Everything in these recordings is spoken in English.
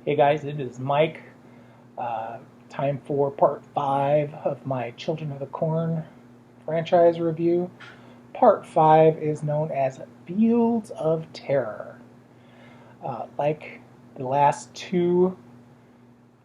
Hey guys, it is Mike. Time for part 5 of my Children of the Corn franchise review. Part 5 is known as Fields of Terror. Like the last two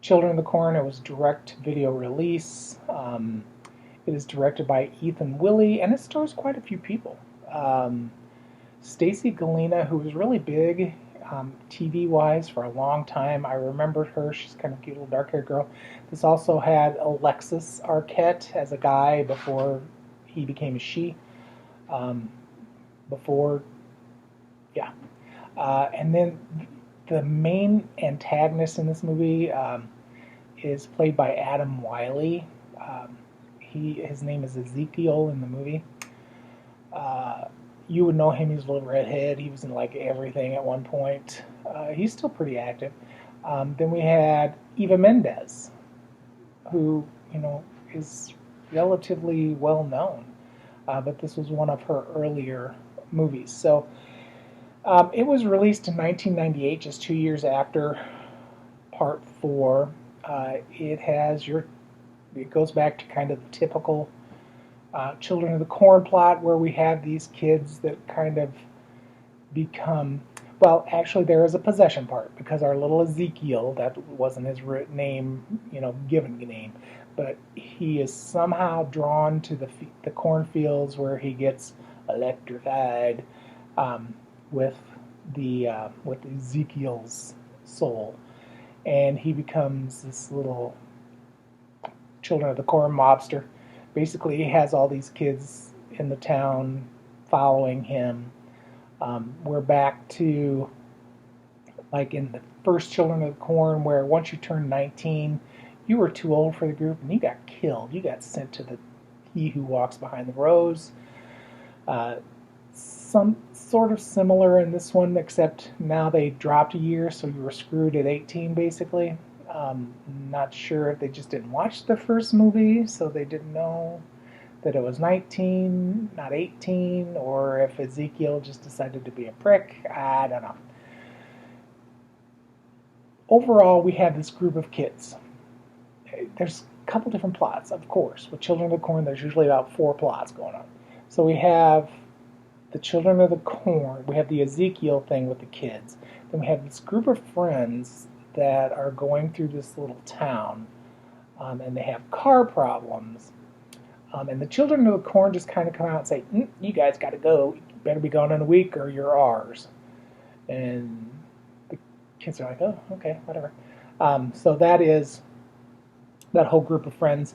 Children of the Corn, it was direct video release. It is directed by Ethan Willie, and it stars quite a few people. Stacy Galena, who was really big TV-wise for a long time. I remembered her. She's kind of a cute little dark-haired girl. This also had Alexis Arquette as a guy before he became a she. Before, yeah. And then the main antagonist in this movie is played by Adam Wiley. His name is Ezekiel in the movie. You would know him. He's a little redhead. He was in like everything at one point. He's still pretty active. Then we had Eva Mendes, who is relatively well known, but this was one of her earlier movies. So it was released in 1998, just 2 years after Part 4. It goes back to kind of the typical Children of the Corn plot, where we have these kids that kind of become, well, actually there is a possession part, because our little Ezekiel, that wasn't his name, given name, but he is somehow drawn to the cornfields where he gets electrified with Ezekiel's soul, and he becomes this little Children of the Corn mobster. Basically, he has all these kids in the town following him. We're back to like in the first Children of the Corn, where once you turn 19, you were too old for the group and you got killed. You got sent to the He Who Walks Behind the Rose. Some sort of similar in this one, except now they dropped a year, so you were screwed at 18, basically. Not sure if they just didn't watch the first movie, so they didn't know that it was 19, not 18, or if Ezekiel just decided to be a prick. I don't know. Overall, we have this group of kids. There's a couple different plots, of course. With Children of the Corn, there's usually about 4 plots going on. So we have the Children of the Corn, we have the Ezekiel thing with the kids. Then we have this group of friends that are going through this little town, and they have car problems. And the Children of the Corn just kind of come out and say, you guys got to go. You better be gone in a week or you're ours. And the kids are like, oh, okay, whatever. So that is that whole group of friends.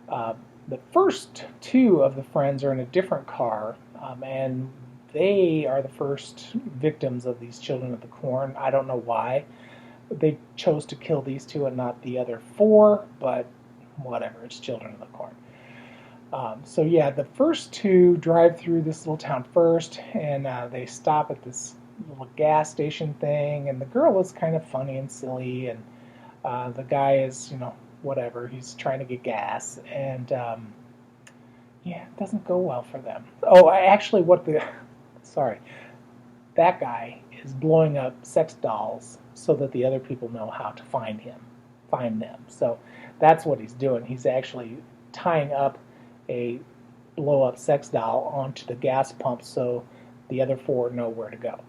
The first 2 of the friends are in a different car, and they are the first victims of these Children of the Corn. I don't know why they chose to kill these 2 and not the other 4, but whatever, it's Children of the Corn. So yeah, the first 2 drive through this little town first, and they stop at this little gas station thing, and the girl is kind of funny and silly, and the guy is, whatever, he's trying to get gas, and yeah, it doesn't go well for them. Oh, sorry, that guy is blowing up sex dolls so that the other people know how to find them. So that's what he's doing. He's actually tying up a blow-up sex doll onto the gas pump so the other 4 know where to go.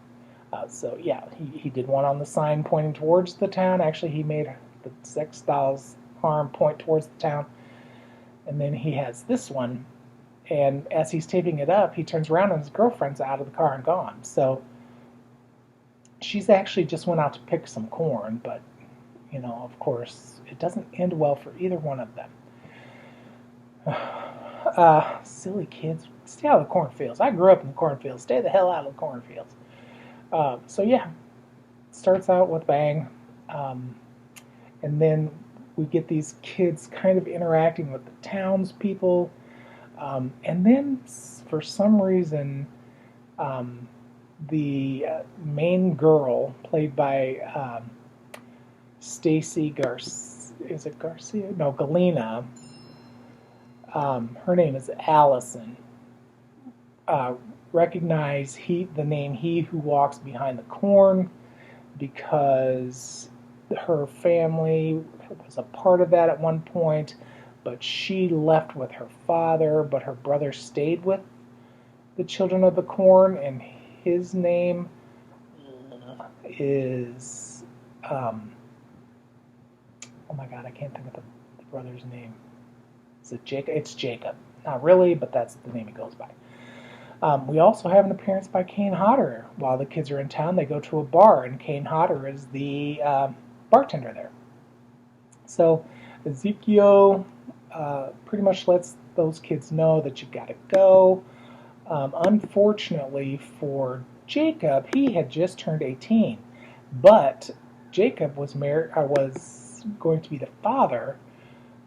So yeah, he did one on the sign pointing towards the town. Actually, he made the sex doll's arm point towards the town. And then he has this one, and as he's taping it up, he turns around and his girlfriend's out of the car and gone. So she's actually just went out to pick some corn, but, of course, it doesn't end well for either one of them. Silly kids. Stay out of the cornfields. I grew up in the cornfields. Stay the hell out of the cornfields. So, yeah, starts out with bang, and then we get these kids kind of interacting with the townspeople, and then, for some reason, the main girl, played by Stacy Garcia? No, Galena. Her name is Allison. Recognize the name He Who Walks Behind the Corn, because her family was a part of that at one point, but she left with her father, but her brother stayed with the Children of the Corn, and his name is, oh my God, I can't think of the brother's name. Is it Jacob? It's Jacob. Not really, but that's the name he goes by. We also have an appearance by Kane Hodder. While the kids are in town, they go to a bar, and Kane Hodder is the bartender there. So Ezekiel pretty much lets those kids know that you got to go. Unfortunately for Jacob, he had just turned 18, but Jacob was going to be the father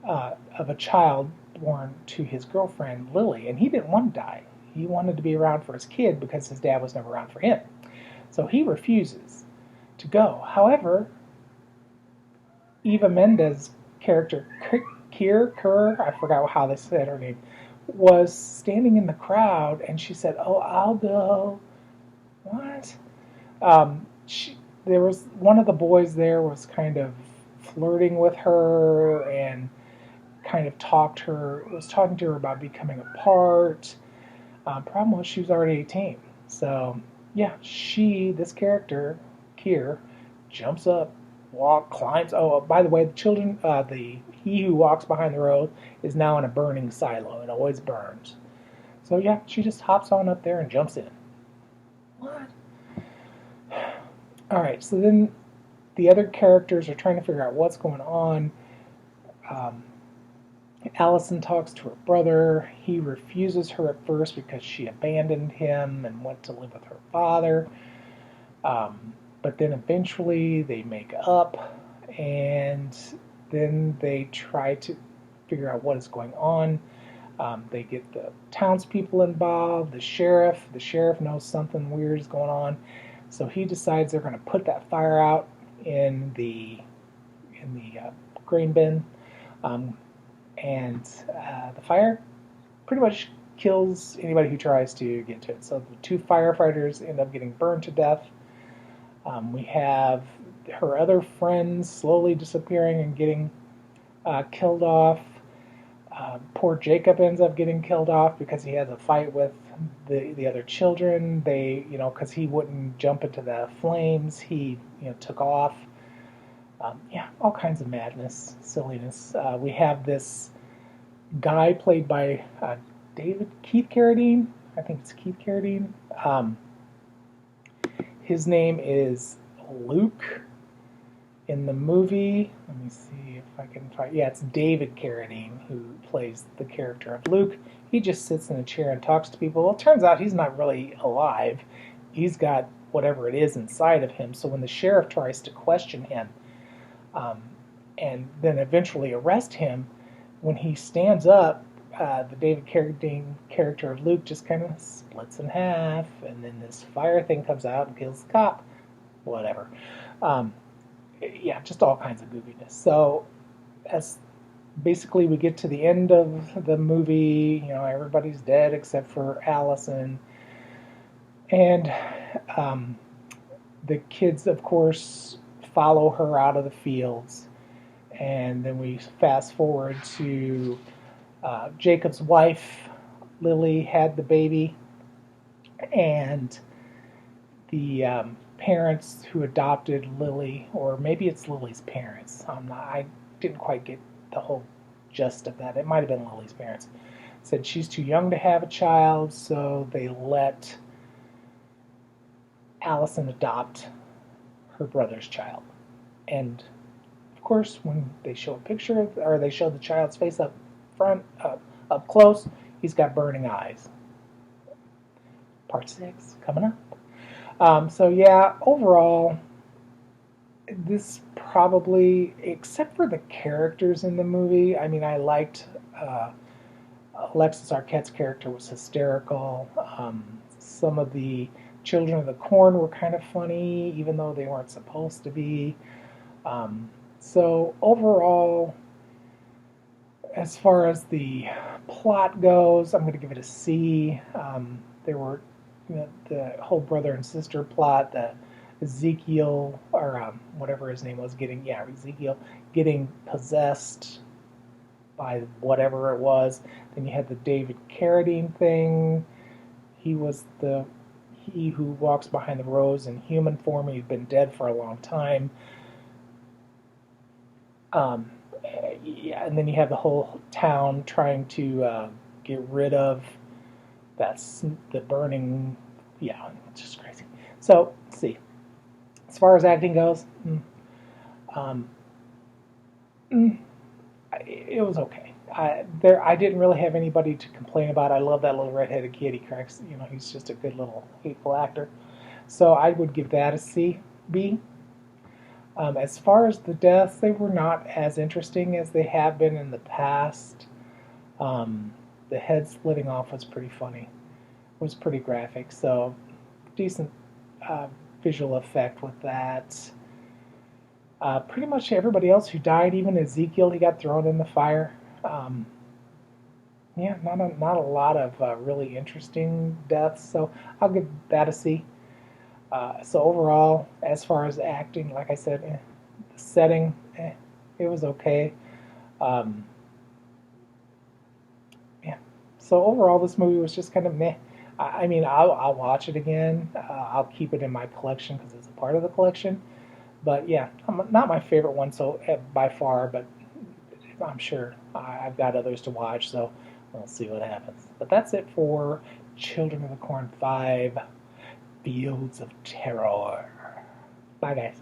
of a child born to his girlfriend Lily, and he didn't want to die. He wanted to be around for his kid because his dad was never around for him. So he refuses to go. However, Eva Mendes' character, Kerr, I forgot how they said her name, was standing in the crowd, and she said, "Oh, I'll go." What? There was one of the boys there was kind of flirting with her and kind of was talking to her about becoming a part. Problem was she was already 18. So yeah, this character, Kier, jumps up, climbs. Oh, by the way, the children, he who walks behind the road is now in a burning silo. It always burns. So yeah, she just hops on up there and jumps in. What? All right, so then the other characters are trying to figure out what's going on. Allison talks to her brother. He refuses her at first because she abandoned him and went to live with her father. But then eventually they make up, and then they try to figure out what is going on. They get the townspeople involved, the sheriff. The sheriff knows something weird is going on, so he decides they're going to put that fire out in the grain bin. And the fire pretty much kills anybody who tries to get to it. So the two firefighters end up getting burned to death. We have her other friends slowly disappearing and getting killed off. Poor Jacob ends up getting killed off because he has a fight with the other children. Because he wouldn't jump into the flames, he took off. All kinds of madness, silliness. We have this guy played by Keith Carradine. I think it's Keith Carradine. His name is Luke in the movie. Let me see if I can find. Yeah, it's David Carradine who plays the character of Luke. He just sits in a chair and talks to people. Well, it turns out he's not really alive. He's got whatever it is inside of him. So when the sheriff tries to question him, and then eventually arrest him, when he stands up, the David Carradine character of Luke just kind of splits in half, and then this fire thing comes out and kills the cop. Whatever. Just all kinds of goofiness. So, as basically we get to the end of the movie, everybody's dead except for Allison, and the kids, of course, follow her out of the fields, and then we fast forward to Jacob's wife, Lily, had the baby, and the parents who adopted Lily, or maybe it's Lily's parents. I didn't quite get the whole gist of that. It might have been Lily's parents. Said she's too young to have a child, so they let Allison adopt her brother's child. And of course, when they show a picture or they show the child's face up front, up close, he's got burning eyes. Part 6 coming up. Overall, this probably, except for the characters in the movie, I liked Alexis Arquette's character was hysterical. Some of the Children of the Corn were kind of funny, even though they weren't supposed to be. So overall, as far as the plot goes, I'm going to give it a C. There were the whole brother and sister plot, the Ezekiel, or whatever his name was, Ezekiel getting possessed by whatever it was. Then you had the David Carradine thing. He was he who walks behind the rose in human form. He'd been dead for a long time. Um, yeah, and then you have the whole town trying to get rid of the burning. Yeah, it's just crazy. So let's see. As far as acting goes, um, it was okay. I didn't really have anybody to complain about. I love that little redheaded kid. He cracks. He's just a good little hateful actor. So I would give that a C, B. As far as the deaths, they were not as interesting as they have been in the past. The head splitting off was pretty funny. It was pretty graphic. So decent visual effect with that. Pretty much everybody else who died, even Ezekiel, he got thrown in the fire. Yeah, not a lot of really interesting deaths, so I'll give that a C. So overall, as far as acting, like I said, the setting, it was okay. Um, yeah. So overall, this movie was just kind of meh. I mean, I'll watch it again. I'll keep it in my collection because it's a part of the collection. But yeah, not my favorite one so by far, but I'm sure I've got others to watch, so we'll see what happens. But that's it for Children of the Corn 5 Fields of Terror. Bye, guys.